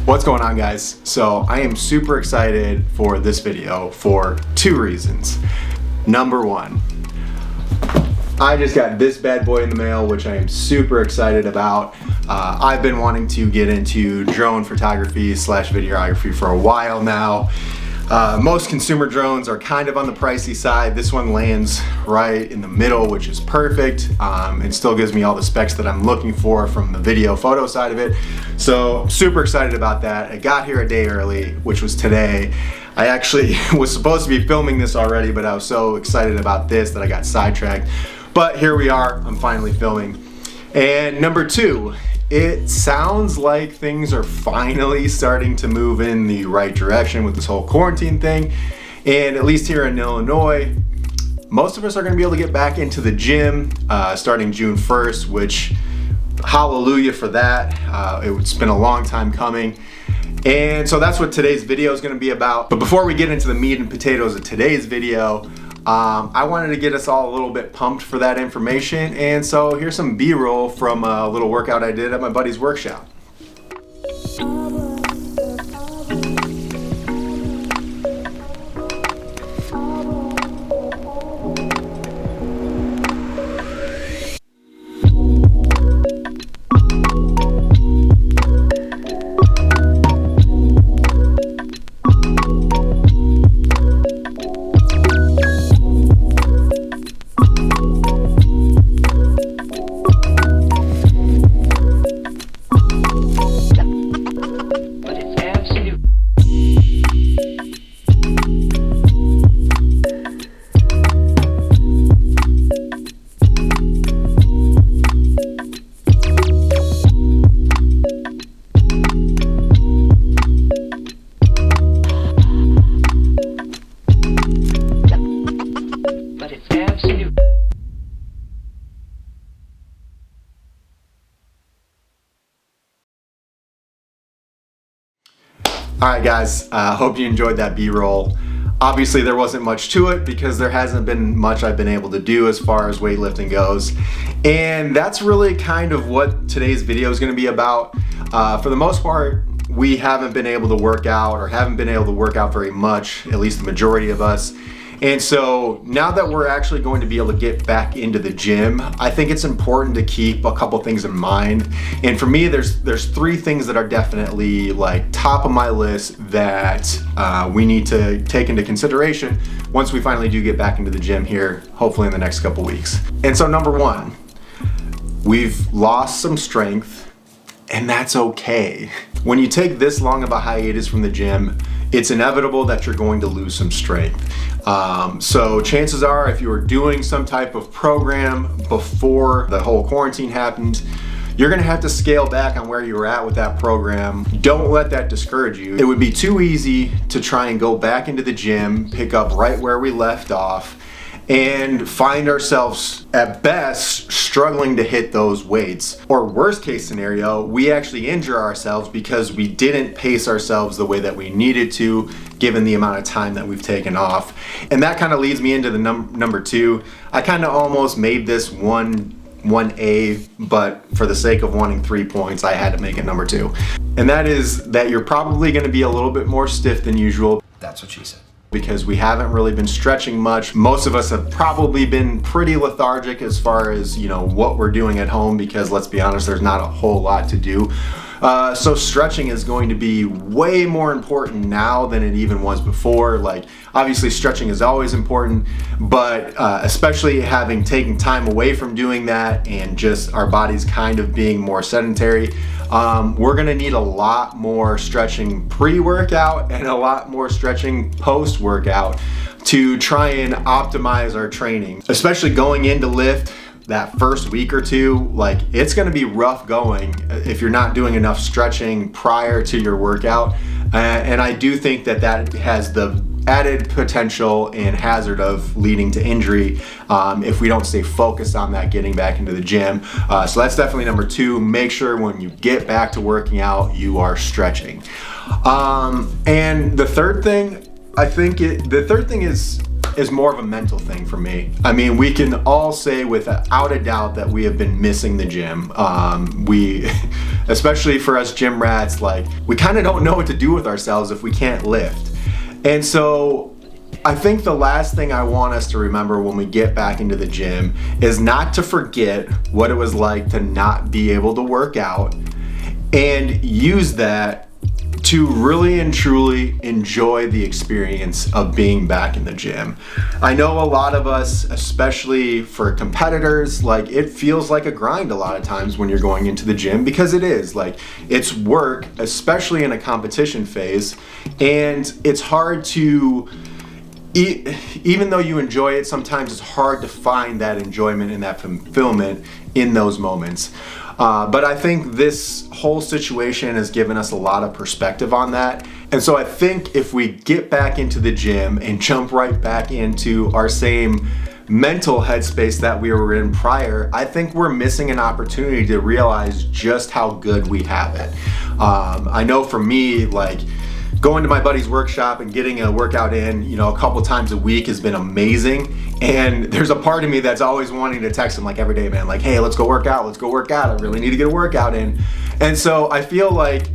What's going on, guys? So I am super excited for this video for two reasons. Number one, I just got this bad boy in the mail, which I am super excited about. I've been wanting to get into drone photography / videography for a while now. Most consumer drones are kind of on the pricey side. This one lands right in the middle, which is perfect. It still gives me all the specs that I'm looking for from the video photo side of it. So super excited about that. I got here a day early, which was today. I actually was supposed to be filming this already, but I was so excited about this that I got sidetracked. But here we are, I'm finally filming. And number two, it sounds like things are finally starting to move in the right direction with this whole quarantine thing. And at least here in Illinois, most of us are going to be able to get back into the gym starting June 1st, which hallelujah for that. It's been a long time coming. And so that's what today's video is going to be about. But before we get into the meat and potatoes of today's video, I wanted to get us all a little bit pumped for that information, and so here's some B-roll from a little workout I did at my buddy's workshop. Alright guys, hope you enjoyed that B-roll. Obviously there wasn't much to it because there hasn't been much I've been able to do as far as weightlifting goes. And that's really kind of what today's video is going to be about. For the most part, we haven't been able to work out, or haven't been able to work out very much, at least the majority of us. And so now that we're actually going to be able to get back into the gym, I think it's important to keep a couple things in mind. And for me, there's three things that are definitely like top of my list that we need to take into consideration once we finally do get back into the gym here, hopefully in the next couple weeks. And so number one, we've lost some strength, and that's okay. When you take this long of a hiatus from the gym, it's inevitable that you're going to lose some strength. So chances are, if you were doing some type of program before the whole quarantine happened, you're gonna have to scale back on where you were at with that program. Don't let that discourage you. It would be too easy to try and go back into the gym, pick up right where we left off, and find ourselves at best struggling to hit those weights. Or worst case scenario, we actually injure ourselves because we didn't pace ourselves the way that we needed to, given the amount of time that we've taken off. And that kind of leads me into the number two. I kind of almost made this 1A, but for the sake of wanting 3 points, I had to make it number two. And that is that you're probably gonna be a little bit more stiff than usual. That's what she said. Because we haven't really been stretching much. Most of us have probably been pretty lethargic as far as, you know, what we're doing at home, because let's be honest, there's not a whole lot to do. So stretching is going to be way more important now than it even was before. Like, obviously stretching is always important, but especially having taken time away from doing that and just our bodies kind of being more sedentary, we're gonna need a lot more stretching pre-workout and a lot more stretching post-workout to try and optimize our training. Especially going into lift, that first week or two, like, it's gonna be rough going if you're not doing enough stretching prior to your workout. And I do think that that has the added potential and hazard of leading to injury if we don't stay focused on that getting back into the gym. So that's definitely number two. Make sure when you get back to working out, you are stretching. And the third thing, the third thing is is more of a mental thing for me. I mean, we can all say without a doubt that we have been missing the gym. We, especially for us gym rats, like, we kind of don't know what to do with ourselves if we can't lift. And so I think the last thing I want us to remember when we get back into the gym is not to forget what it was like to not be able to work out, and use that to really and truly enjoy the experience of being back in the gym. I know a lot of us, especially for competitors, like, it feels like a grind a lot of times when you're going into the gym, because it is. Like, it's work, especially in a competition phase, and it's hard to, even though you enjoy it, sometimes it's hard to find that enjoyment and that fulfillment in those moments. But I think this whole situation has given us a lot of perspective on that. And so I think if we get back into the gym and jump right back into our same mental headspace that we were in prior, I think we're missing an opportunity to realize just how good we have it. I know for me, like, going to my buddy's workshop and getting a workout in, you know, a couple times a week has been amazing. And there's a part of me that's always wanting to text him, like, every day, man, like, hey, let's go work out, let's go work out. I really need to get a workout in. And so I feel like,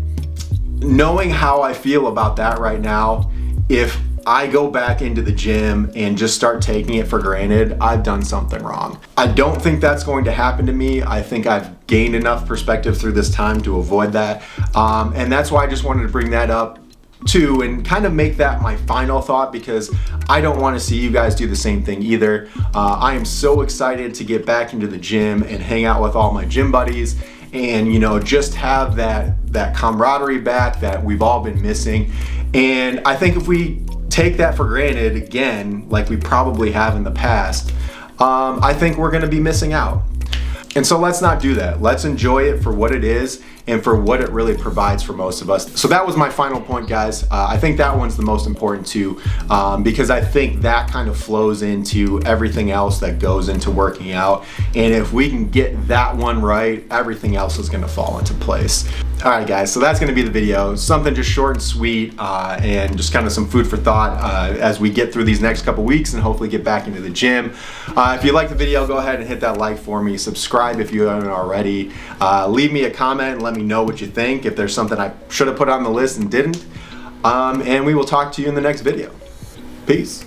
knowing how I feel about that right now, if I go back into the gym and just start taking it for granted, I've done something wrong. I don't think that's going to happen to me. I think I've gained enough perspective through this time to avoid that. And that's why I just wanted to bring that up too, and kind of make that my final thought, because I don't want to see you guys do the same thing either. I am so excited to get back into the gym and hang out with all my gym buddies, and, you know, just have that camaraderie back that we've all been missing. And I think if we take that for granted again, like we probably have in the past, I think we're going to be missing out. And so let's not do that. Let's enjoy it for what it is and for what it really provides for most of us. So that was my final point, guys. I think that one's the most important too, because I think that kind of flows into everything else that goes into working out. And if we can get that one right, everything else is gonna fall into place. All right, guys, so that's gonna be the video. Something just short and sweet, and just kind of some food for thought as we get through these next couple weeks and hopefully get back into the gym. If you like the video, go ahead and hit that like for me. Subscribe if you haven't already. Leave me a comment and let me know what you think, if there's something I should have put on the list and didn't. And we will talk to you in the next video. Peace.